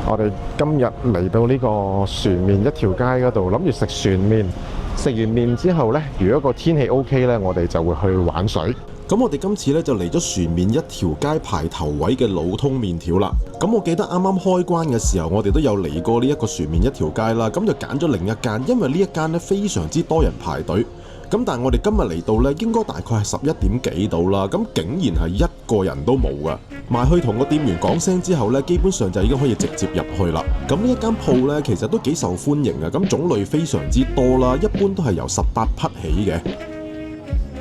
我哋今日嚟到呢個船面一條街嗰度，諗住食船麵。食完麵之後呢，如果個天氣 OK 呢，我哋就會去玩水。咁我哋今次呢，就嚟咗船面一條街排頭位嘅老通麵條啦。咁我記得啱啱開關嘅時候，我哋都有嚟過呢一個船面一條街啦。咁就揀咗另一間，因為呢一間呢非常之多人排隊。咁但係我哋今日嚟到呢，應該大概係11點幾到啦。咁竟然係一個人都冇噶。埋去同個店員講聲之後呢，基本上就已經可以直接入去啦。咁呢一間鋪呢，其實都幾受歡迎嘅。咁種類非常之多啦，一般都係由18匹起嘅。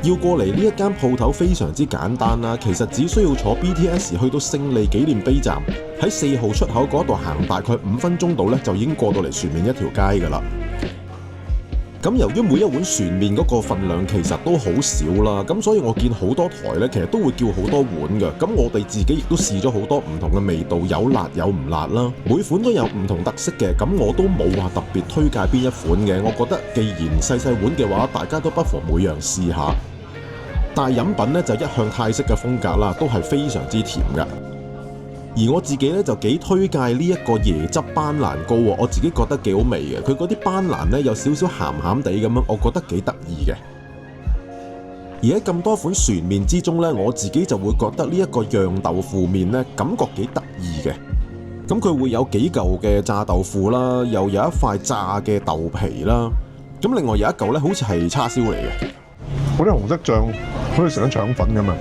要過嚟呢一間鋪頭非常之簡單啦，其實只需要坐 BTS 去到勝利紀念碑站，喺4號出口嗰度行大概5分鐘度呢，就已經過到嚟船面一條街噶啦。咁由於每一碗船麵嗰個份量其實都好少啦，咁所以我見好多台呢，其實都會叫好多碗嘅。咁我哋自己亦都試咗好多唔同嘅味道，有辣有唔辣啦，每款都有唔同特色嘅。咁我都冇話特別推介邊一款嘅。我覺得既然細細碗嘅話，大家都不妨每樣試下。但係飲品呢，就一向泰式嘅風格啦，都係非常之甜嘅。而我自己咧就幾推介呢一個椰汁班蘭糕喎，我自己覺得幾好味嘅。佢嗰啲班蘭咧有少少鹹鹹地咁樣，我覺得幾得意嘅。而喺咁多款船麵之中咧，我自己就會覺得呢一個釀豆腐麵咧，感覺幾得意嘅。咁佢會有幾嚿嘅炸豆腐啦，又有一塊炸嘅豆皮啦。咁另外有一嚿咧，好似係叉燒嚟嘅。嗰啲紅色醬好似食緊腸粉咁啊！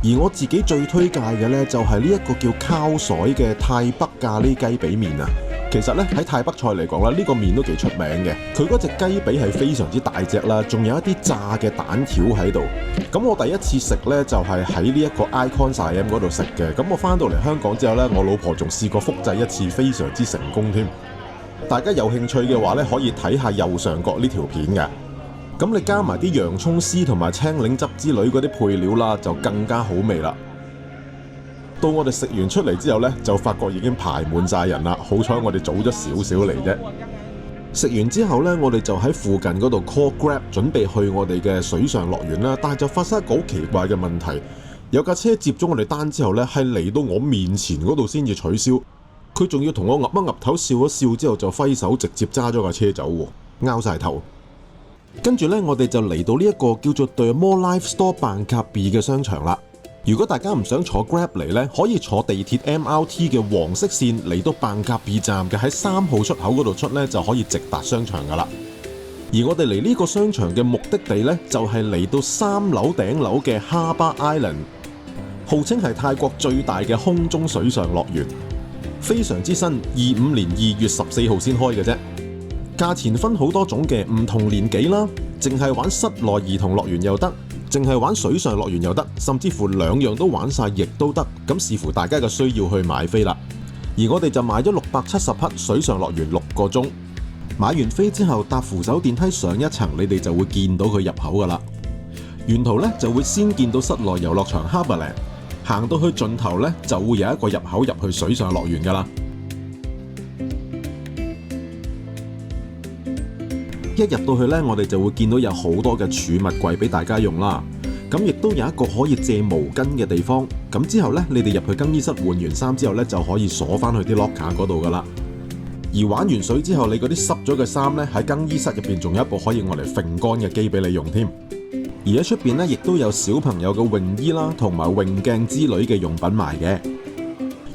而我自己最推介嘅呢，就係呢一個叫烤水嘅泰北咖喱雞髀麵啊。其實呢，喺泰北菜嚟講咧，呢個麵都幾出名嘅。佢嗰隻雞髀係非常之大隻啦，仲有一啲炸嘅蛋條喺度。咁我第一次食呢，就係喺呢一個 Icon Siam 嗰度食嘅。咁我翻到嚟香港之後呢，我老婆仲試過複製一次，非常之成功添。大家有興趣嘅話呢，可以睇下右上角呢條片嘅。咁你加埋啲洋葱絲同埋青檸汁之類嗰啲配料啦，就更加好味啦。到我哋食完出嚟之後呢，就發覺已經排滿晒人啦。好彩我哋早咗少少嚟啫。食完之後呢，我哋就喺附近嗰度 call Grab， 準備去我哋嘅水上樂園啦。但係就發生一個好奇怪嘅問題，有架車接咗我哋單之後呢，係嚟到我面前嗰度先至取消。佢仲要同我岌一岌頭笑一笑之後就揮手直接揸咗架車走喎，拗晒頭。跟住呢，我哋就嚟到呢一個叫做 The Mall Life Store 辦卡 B 嘅商場啦。如果大家唔想坐 Grab 嚟呢，可以坐地鐵 MRT 嘅黃色線嚟到辦卡 B 站嘅喺3號出口嗰度出呢，就可以直達商場噶啦。而我哋嚟呢個商場嘅目的地呢，就係嚟到3樓頂樓嘅 Harbour Island， 號稱係泰國最大嘅空中水上樂園，非常之新，25年2月14號先開嘅啫。價錢分好多種嘅，唔同年紀啦，淨係玩室內兒童樂園又得，淨係玩水上樂園又得，甚至乎兩樣都玩晒亦都得，咁視乎大家嘅需要去買飛啦。而我哋就買咗670匹水上樂園6個鐘，買完飛之後搭扶手電梯上一層，你哋就會見到佢入口噶啦。沿途呢就會先見到室內遊樂場 Harbourland， 行到去盡頭呢就會有一個入口入去水上樂園噶啦。一入到去呢，我哋就會見到有好多嘅儲物櫃俾大家用啦。咁亦都有一個可以借毛巾嘅地方。咁之後呢，你哋入去更衣室換完衫之後呢，就可以鎖翻去啲 locker 嗰度噶啦。而玩完水之後，你嗰啲濕咗嘅衫呢，喺更衣室入邊仲有一部可以用嚟揈乾嘅機俾你用添。而喺出邊呢，亦都有小朋友嘅泳衣啦，同埋泳鏡之類嘅用品賣嘅。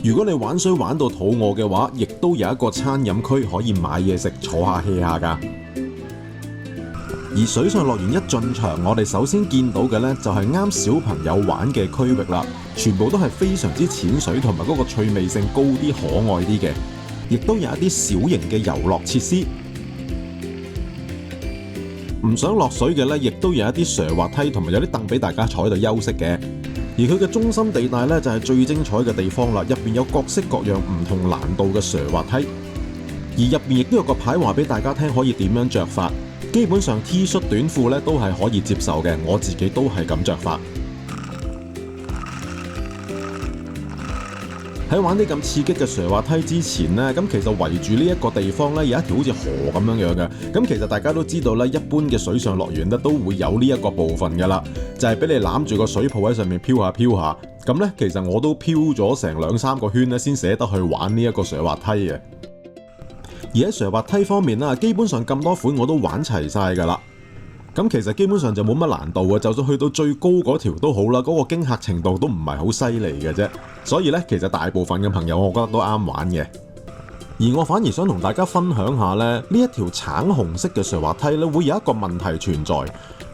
如果你玩水玩到肚餓嘅話，亦都有一個餐飲區可以買嘢食，坐下 hea 下噶。而水上樂園一進場，我哋首先見到嘅呢，就係啱小朋友玩嘅區域啦，全部都係非常之淺水同埋嗰個趣味性高啲、可愛啲嘅，亦都有一啲小型嘅遊樂設施。唔想落水嘅呢，亦都有一啲斜滑梯同埋有啲凳俾大家坐喺度休息嘅。而佢嘅中心地帶呢，就係最精彩嘅地方啦，入邊有各式各樣唔同難度嘅斜滑梯，而入邊亦都有個牌話俾大家聽可以點樣着法。基本上 T 恤短褲咧都係可以接受嘅，我自己都係咁着法。喺玩啲咁刺激嘅斜滑梯之前呢，咁其實圍住呢一個地方呢，有一條好似河咁樣樣嘅。咁其實大家都知道呢，一般嘅水上樂園呢都會有呢一個部分噶啦，就係俾你攬住個水泡喺上面飄下飄下，咁呢，其實我都飄咗成2-3個圈咧，先捨得去玩呢一個瀡滑梯嘅。而喺瀡滑梯方面啦，基本上咁多款我都玩齊晒㗎啦。咁其實基本上就冇乜難度嘅，就算去到最高嗰條都好啦，嗰個驚嚇程度都唔係好犀利嘅啫。所以呢，其實大部分嘅朋友我覺得都啱玩嘅。而我反而想同大家分享下呢一條橙紅色嘅瀡滑梯呢，會有一個問題存在。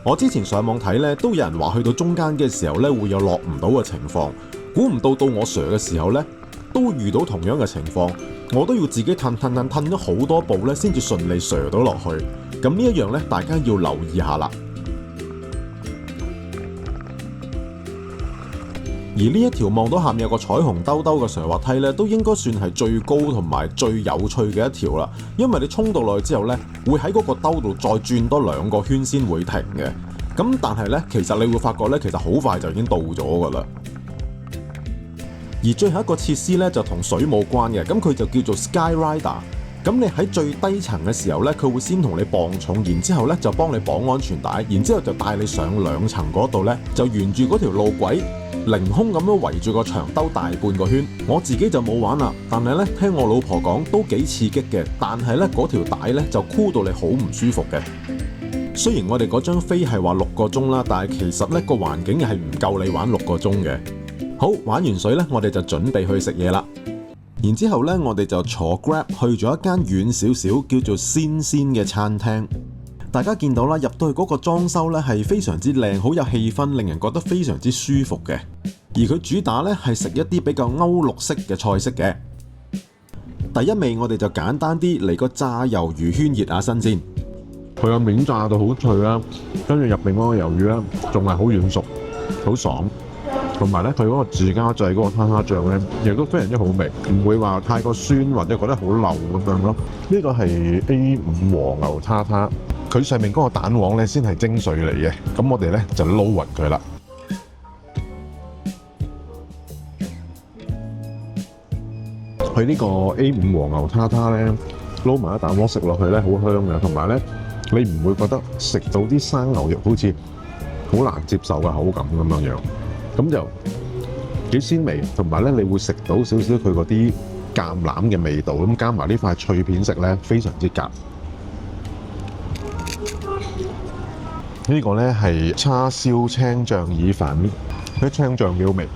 我之前上網睇呢，都有人話去到中間嘅時候呢，會有落唔到嘅情況。估唔到我瀡嘅時候呢，都遇到同樣嘅情況，我都要自己褪咗好多步呢，先至順利瀡到落去。咁呢一樣呢，大家要留意下啦。而呢一條望到下面有個彩虹兜兜嘅瀡滑梯呢，都應該算係最高同埋最有趣嘅一條啦。因為你衝到落去之後呢，會喺嗰個兜度再轉多2個圈先會停嘅。咁但係呢，其實你會發覺呢，其實好快就已經到咗噶啦。而最後一個設施呢，就同水冇關嘅，咁佢就叫做 Sky Rider。咁你喺最低層嘅時候呢，佢會先同你磅重，然之後呢就幫你綁安全帶，然之後就帶你上2層嗰度呢，就沿住嗰條路軌凌空咁樣圍住個牆兜大半個圈。我自己就冇玩啦，但係呢，聽我老婆講都幾刺激嘅，但係呢，嗰條帶呢就箍到你好唔舒服嘅。雖然我哋嗰張飛係話6個鐘啦，但係其實呢個環境係唔夠你玩6個鐘嘅。好，玩完水呢，我哋就準備去食嘢啦。然之後呢，我哋就坐 Grab 去咗一間遠少少叫做鮮鮮嘅餐廳。大家見到啦，入到去嗰個裝修呢係非常之靚，好有氣氛，令人覺得非常之舒服嘅。而佢主打呢係食一啲比較歐陸式嘅菜式嘅。第一味我哋就簡單啲嚟個炸魷魚圈熱下身先。佢個面炸到好脆啦，跟住入邊嗰個魷魚咧仲係好軟熟，好爽。同埋咧，佢嗰個自家製嗰個塔塔醬咧，亦都非常之好味，唔會話太過酸或者覺得好流咁樣咯。呢個係 A5 和牛塔塔，佢上面嗰個蛋黃咧先係精髓嚟嘅。咁我哋咧就撈勻佢啦。佢呢個 A5 和牛塔塔咧，撈埋一蛋黃食落去咧，好香嘅。同埋咧，你唔會覺得食到啲生牛肉好似好難接受嘅口感咁樣樣。咁就幾鮮味，同埋咧，你會食到少少佢嗰啲橄欖嘅味道，咁加埋呢塊脆片食咧，非常之夾。呢個咧係叉燒青醬意粉，啲青醬料味。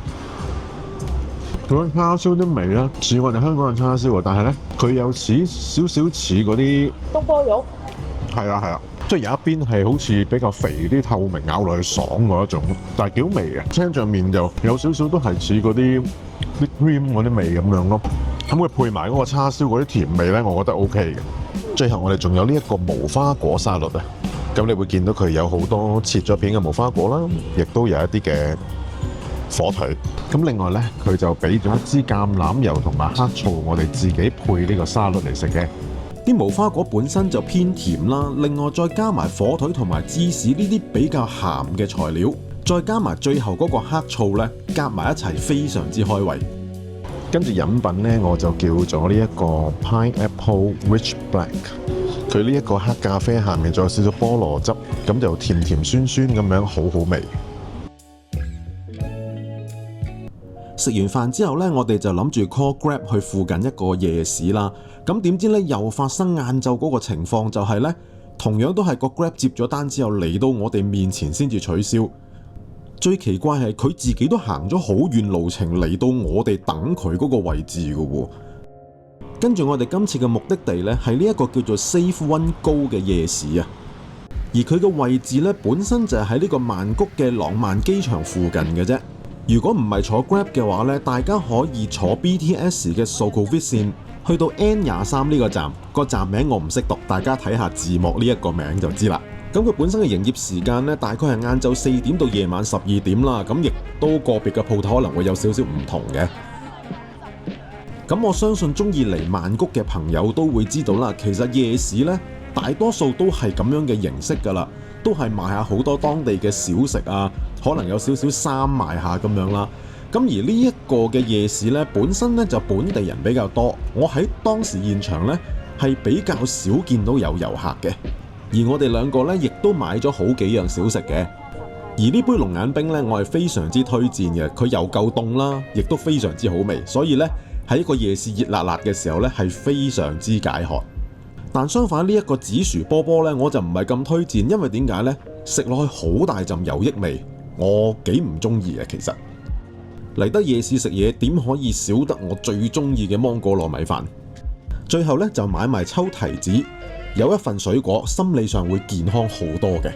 佢叉燒啲味咧似我哋香港嘅叉燒喎，但係咧佢有少少似嗰啲東坡肉。係啊係啊。即係有一邊係好似比較肥啲透明，咬落去爽嗰一種，但係幾好味嘅。青醬麵就有少少都係似嗰啲 cream 嗰啲味咁樣咯。咁佢配埋嗰個叉燒嗰啲甜味咧，我覺得 OK 嘅。最後我哋仲有呢一個無花果沙律啊。咁你會見到佢有好多切咗片嘅無花果啦，亦都有一啲嘅火腿。咁另外咧，佢就俾咗一支橄欖油同埋黑醋，我哋自己配呢個沙律嚟食嘅。啲無花果本身就偏甜啦，另外再加埋火腿同埋芝士呢啲比較鹹嘅材料，再加埋最後嗰個黑醋呢，夾埋一齊非常之開胃。跟住飲品呢，我就叫咗呢一個 Pineapple Rich Black， 佢呢一個黑咖啡下面再有少少菠蘿汁，咁就甜甜酸酸咁樣，好好味。食完飯之後呢，我哋就諗住 call Grab 去附近一個夜市啦。咁點知呢，又發生晏晝嗰個情況，就係呢，同樣都係個 Grab 接咗單之後嚟到我哋面前先至取消。最奇怪係佢自己都行咗好遠路程嚟到我哋等佢嗰個位置嘅喎。跟住我哋今次嘅目的地呢，係呢一個叫做 Safe One Go 嘅夜市啊。而佢嘅位置呢，本身就係喺呢個曼谷嘅朗曼機場附近嘅啫。如果唔係坐 Grab 嘅話呢，大家可以坐 BTS 嘅 Sukhumvit 線去到 N23呢個站，個站名我唔識讀，大家睇下字幕呢一個名就知啦。咁佢本身嘅營業時間呢，大概係晏晝4點到夜晚12點啦。咁亦都個別嘅鋪頭可能會有少少唔同嘅。咁我相信中意嚟曼谷嘅朋友都會知道啦，其實夜市呢，大多數都係咁樣嘅形式㗎啦，都係賣下好多當地嘅小食啊，可能有少少衫賣下咁樣啦。咁而呢一個嘅夜市呢，本身呢就本地人比較多，我喺當時現場呢係比較少見到有遊客嘅。而我哋兩個呢亦都買咗好幾樣小食嘅。而呢杯龍眼冰呢，我係非常之推薦嘅，佢又夠凍啦，亦都非常之好味，所以呢，喺一個夜市熱辣辣嘅時候呢，係非常之解渴。但相反呢一個紫薯波波呢，我就唔係咁推薦，因為點解呢？食落去好大陣油益味，我幾唔中意嘅。其實嚟得夜市食嘢，點可以少得我最中意嘅芒果糯米飯？最後呢，就買埋抽提子，有一份水果，心理上會健康好多嘅。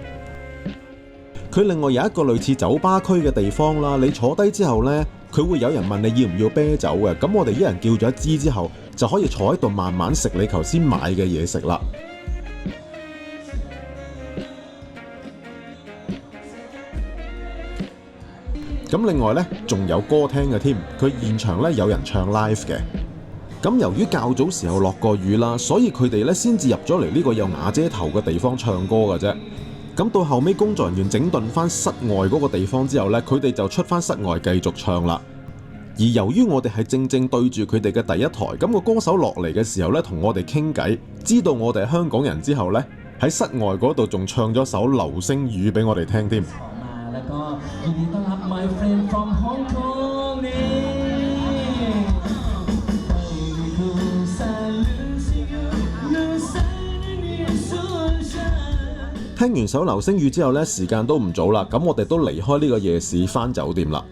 佢另外有一個類似酒吧區嘅地方啦，你坐低之後呢，佢會有人問你要唔要啤酒嘅，咁我哋一人叫咗一支之後，就可以坐喺度慢慢食你頭先買嘅嘢食啦。咁另外呢，仲有歌聽嘅添，佢現場呢有人唱 live 嘅。咁由於較早時候落過雨啦，所以佢哋呢先至入咗嚟呢個有瓦遮頭嘅地方唱歌嘅啫。咁到後尾工作人員整頓翻室外嗰個地方之後呢，佢哋就出翻室外繼續唱啦。而由於我哋係正正對住佢哋嘅第一台，咁個歌手落嚟嘅時候呢，同我哋傾偈，知道我哋係香港人之後呢，喺室外嗰度仲唱咗首流星雨俾我哋聽添。聽完首流星雨之後呢，時間都唔早啦，咁我哋都離開呢個夜市返酒店啦。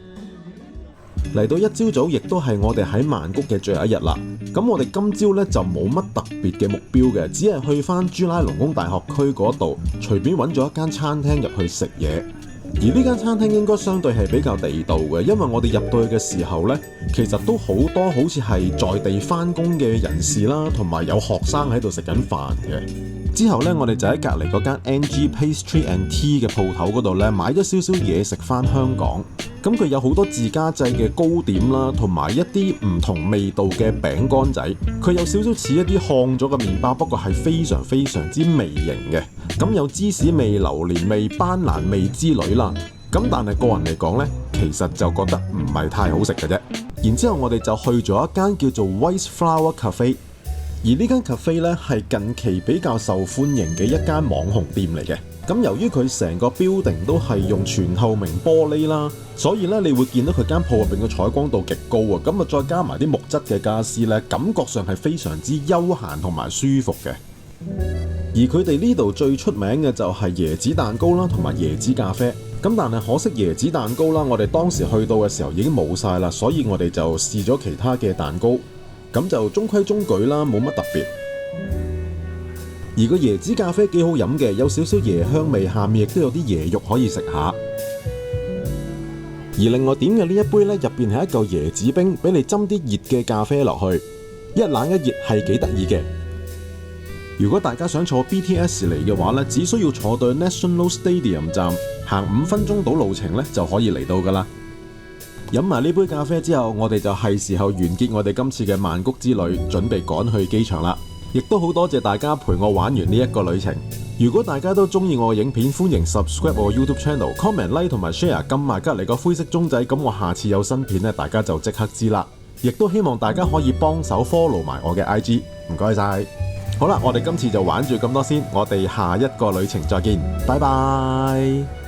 嚟到一朝早，亦都係我哋喺曼谷嘅最後一日啦。咁我哋今朝呢，就冇乜特別嘅目標嘅，只係去返朱拉隆功大學區嗰度，隨便揾咗一間餐廳入去食嘢。而呢間餐廳應該相對係比較地道嘅，因為我哋入到去嘅時候呢，其實都好多好似係在地返工嘅人士啦，同埋有學生喺度食緊飯嘅。之後呢，我哋就喺隔離嗰間 NG Pastry and Tea 嘅鋪頭嗰度呢，買咗少少嘢食返香港。咁佢有好多自家製嘅糕點啦，同埋一啲唔同味道嘅餅乾仔。佢有少少似一啲烘咗嘅麵包，不過係非常非常之微型嘅。咁有芝士味、榴蓮味、班蘭味之類啦。咁但係個人嚟講呢，其實就覺得唔係太好食嘅啫。然之後我哋就去咗一間叫做 White Flower Cafe。而呢間 cafe 咧係近期比較受歡迎嘅一間網紅店嚟嘅。咁由於佢成個 building 都係用全透明玻璃啦，所以咧你會見到佢間鋪入邊嘅採光度極高啊！咁啊再加埋啲木質嘅傢俬咧，感覺上係非常之休閒同埋舒服嘅。而佢哋呢度最出名嘅就係椰子蛋糕啦，同埋椰子咖啡。咁但係可惜椰子蛋糕啦，我哋當時去到嘅時候已經冇晒啦，所以我哋就試咗其他嘅蛋糕。咁就中規中矩啦，冇乜特別。而個椰子咖啡幾好飲嘅，有少少椰香味，下面亦都有啲椰肉可以食下。而另外點嘅呢一杯呢，入邊係一嚿椰子冰，俾你斟啲熱嘅咖啡落去，一冷一熱係幾得意嘅。如果大家想坐 BTS 嚟嘅話呢，只需要坐到 National Stadium 站，行5分鐘到路程呢，就可以嚟到噶啦。飲埋呢杯咖啡之後，我哋就係時候完結我哋今次嘅曼谷之旅，準備趕去機場啦。亦都好多謝大家陪我玩完呢一個旅程。如果大家都中意我嘅影片，歡迎 subscribe 我 YouTube channel、comment like 同埋 share， 撳埋隔離個灰色鐘仔，咁我下次有新片呢，大家就即刻知啦。亦都希望大家可以幫手 follow 埋我嘅 IG， 唔該晒。好啦，我哋今次就玩住咁多先，我哋下一個旅程再見，拜拜。